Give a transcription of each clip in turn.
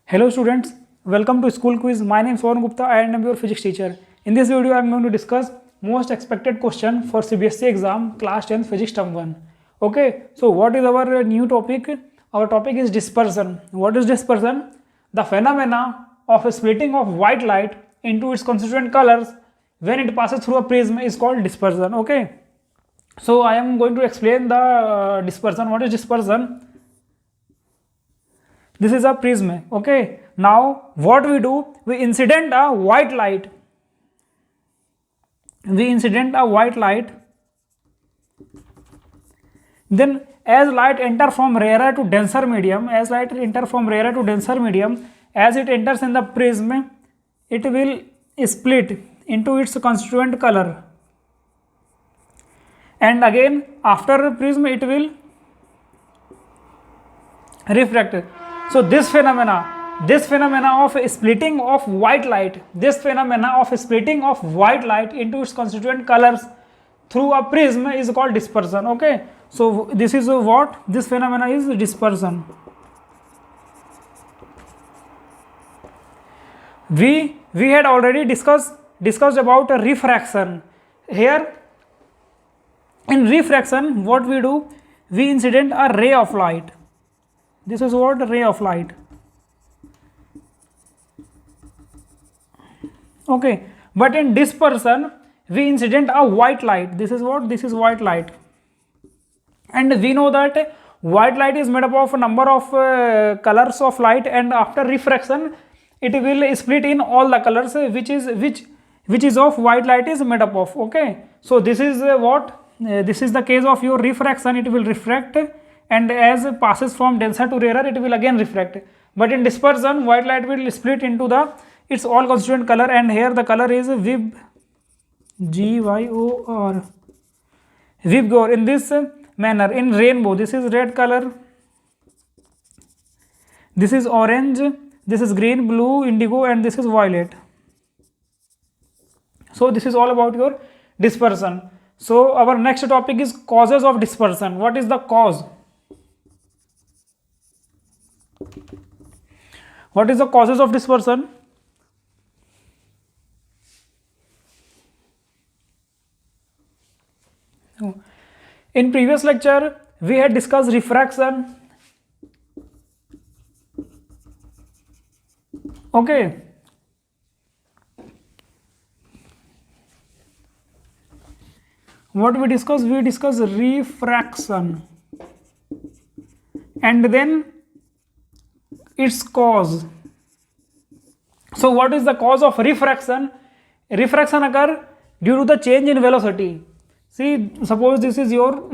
Hello students, welcome to School Quiz. My name is Varun Gupta and I am your physics teacher. In this video I am going to discuss most expected question for CBSE exam class 10 physics term 1. Okay, so what is our new topic? Our topic is dispersion. What is dispersion? The phenomena of splitting of white light into its constituent colors when it passes through a prism is called dispersion. Okay, so I am going to explain the dispersion. What is dispersion? This is a prism. Okay, now what we do, we incident a white light, then as light enter from rarer to denser medium, as it enters in the prism, it will split into its constituent color, and again after prism it will refract. So this phenomena of splitting of white light into its constituent colors through a prism is called dispersion. Okay, so this is what this phenomena is, dispersion. We had already discussed about refraction. Here in refraction what we do, we incident a ray of light. This is what ray of light. Okay, but in dispersion we incident a white light. This is what, this is white light, and we know that white light is made up of a number of colors of light, and after refraction it will split in all the colors which is of white light is made up of. Okay, so this is this is the case of your refraction. It will refract, and as it passes from denser to rarer it will again refract. But in dispersion white light will split into its all constituent color, and here the color is VIB, GYOR, VIBGOR, in this manner. In rainbow, this is red color, this is orange, this is green, blue, indigo, and this is violet. So this is all about your dispersion. So our next topic is causes of dispersion. What is the cause? What is the causes of dispersion? In previous lecture we had discussed refraction. Okay, what we discussed? We discussed refraction, and then its cause. So what is the cause of refraction? Refraction occur due to the change in velocity. See, suppose this is your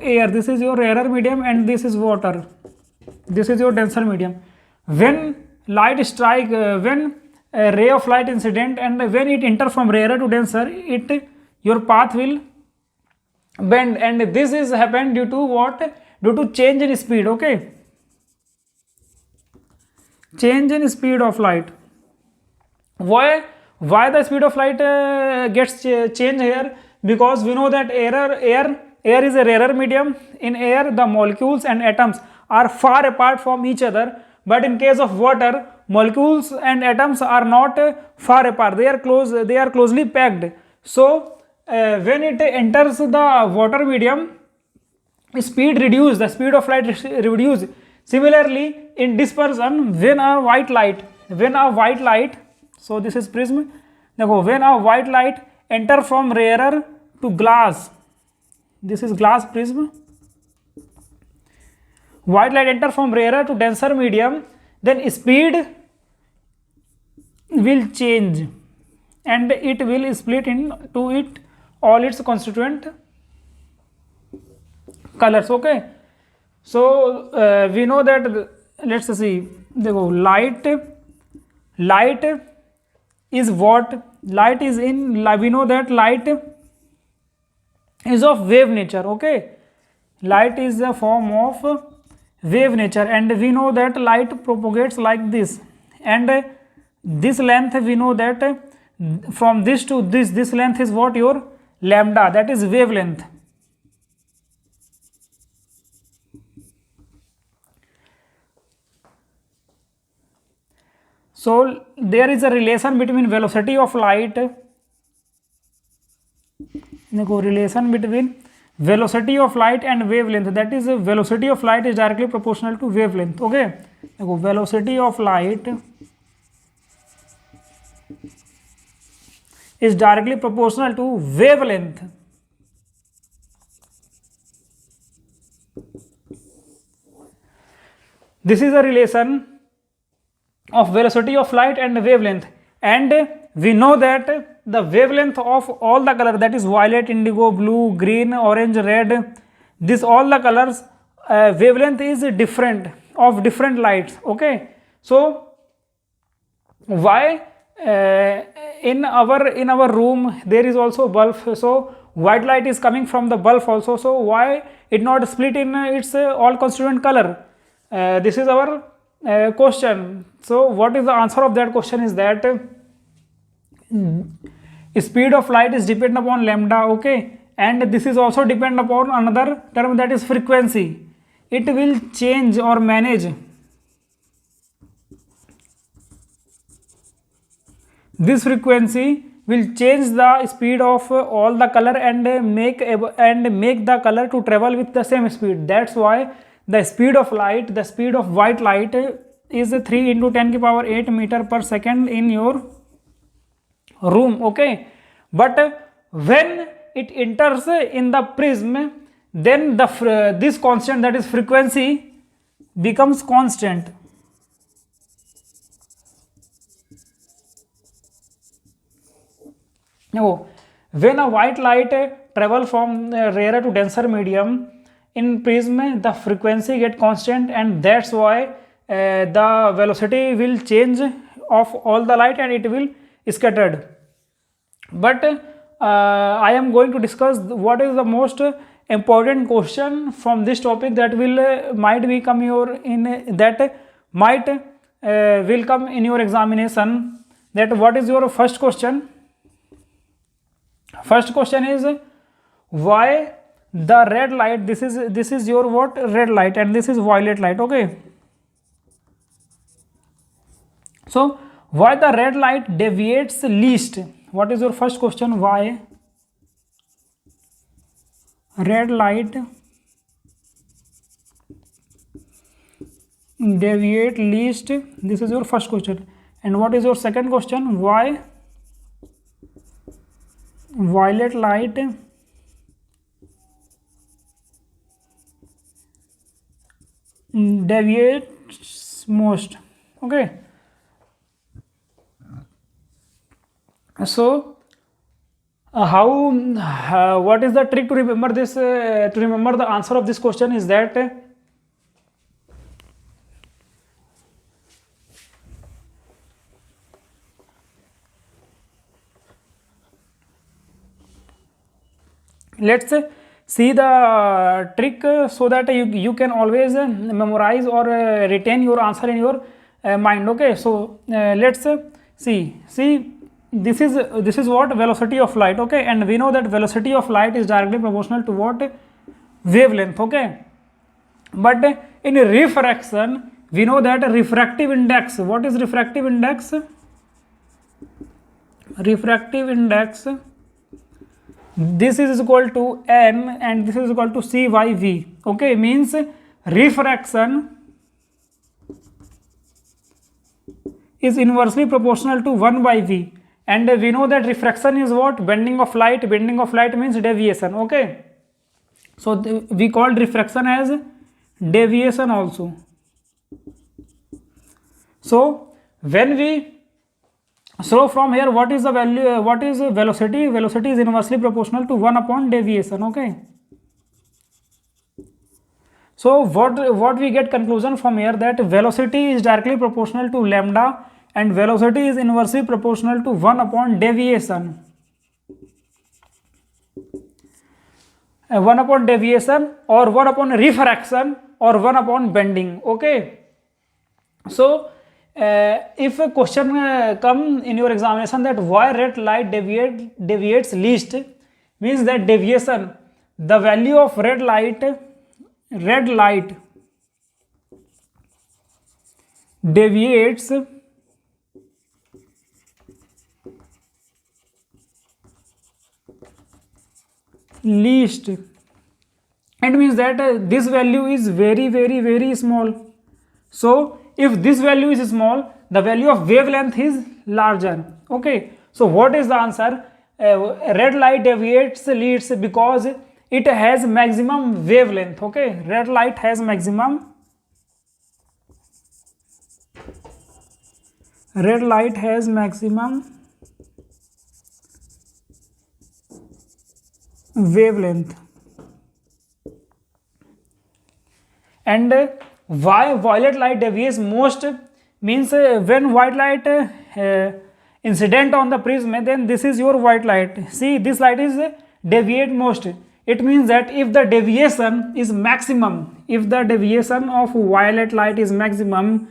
air, this is your rarer medium, and this is water, this is your denser medium. When light strike, when a ray of light incident, and when it enter from rarer to denser, your path will bend, and this is happened due to what? Due to change in speed. Okay, change in speed of light. Why the speed of light gets changed here? Because we know that air is a rarer medium. In air the molecules and atoms are far apart from each other, but in case of water molecules and atoms are not far apart, they are closely packed. So when it enters the water medium, speed reduced, the speed of light reduced. Similarly in dispersion, when a white light, so this is prism, when a white light enter from rarer to glass, this is glass prism, white light enter from rarer to denser medium, then speed will change and it will split into all its constituent colors. Okay, so we know that, let's see, light is what? Light is we know that light is of wave nature. Okay, light is a form of wave nature, and we know that light propagates like this, and this length, we know that from this to this length is what? Your lambda, that is wavelength. So there is a relation between velocity of light, देखो relation between velocity of light and wavelength, that is velocity of light is directly proportional to wavelength. Okay, देखो velocity of light is directly proportional to wavelength. This is a relation of velocity of light and wavelength, and we know that the wavelength of all the color, that is violet, indigo, blue, green, orange, red, this all the colors wavelength is different of different lights. Okay, so why in our room there is also bulb, so white light is coming from the bulb also, so why it not split in its all constituent color? This is our question. So what is the answer of that question is that speed of light is depend upon lambda. Okay, and this is also depend upon another term, that is frequency. It will change or manage this frequency, will change the speed of all the color and make the color to travel with the same speed. That's why the speed of light, the speed of white light is 3 into 10 to the power 8 meter per second in your room. Okay, but when it enters in the prism, then this constant, that is frequency, becomes constant. Now when a white light travel from rarer to denser medium in prism, the frequency get constant, and that's why the velocity will change of all the light and it will scattered. But I am going to discuss what is the most important question from this topic that will might become your will come in your examination. That what is your first question? First question is, why the red light, this is your what, red light, and this is violet light. Okay, so why the red light deviates least? What is your first question? Why red light deviate least? This is your first question. And what is your second question? Why violet light deviates most? Okay, so what is the trick to remember this, to remember the answer of this question is that let's see the trick so that you can always memorize or retain your answer in your mind. Okay, so let's see this is what, velocity of light. Okay, and we know that velocity of light is directly proportional to what, wavelength. Okay, but in refraction we know that refractive index, what is refractive index? Refractive index, this is equal to n and this is equal to c by v. Okay, means refraction is inversely proportional to 1 by v, and we know that refraction is what, bending of light. Bending of light means deviation. Okay, so we called refraction as deviation also. So when we, so from here what is the value, what is velocity? Velocity is inversely proportional to 1 upon deviation. Okay, so what we get conclusion from here, that velocity is directly proportional to lambda and velocity is inversely proportional to 1 upon deviation. 1 upon deviation or 1 upon refraction or 1 upon bending. Okay, so if a question come in your examination that why red light deviates least, means that deviation, the value of red light deviates least. It means that this value is very small. So if this value is small, the value of wavelength is larger. Okay, so what is the answer? Red light deviates leads because it has maximum wavelength. Okay, red light has maximum wavelength. And why violet light deviates most means when white light incident on the prism, then this is your white light. See, this light is deviate most. It means that if the deviation is maximum, if the deviation of violet light is maximum,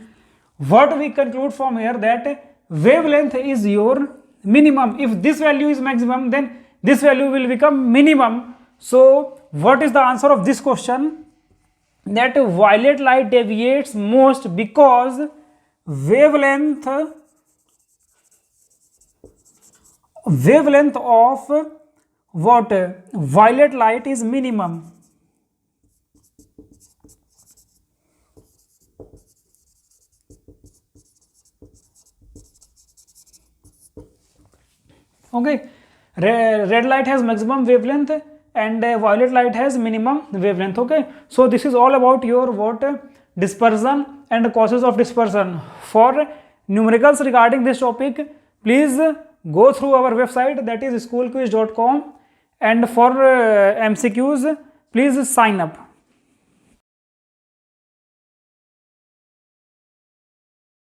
what we conclude from here, that wavelength is your minimum. If this value is maximum, then this value will become minimum. So what is the answer of this question? That violet light deviates most because wavelength of what violet light is minimum. Okay, red light has maximum wavelength and violet light has minimum wavelength. Okay, so this is all about your what dispersion and causes of dispersion. For numericals regarding this topic, please go through our website, that is schoolquiz.com, and for MCQs please sign up.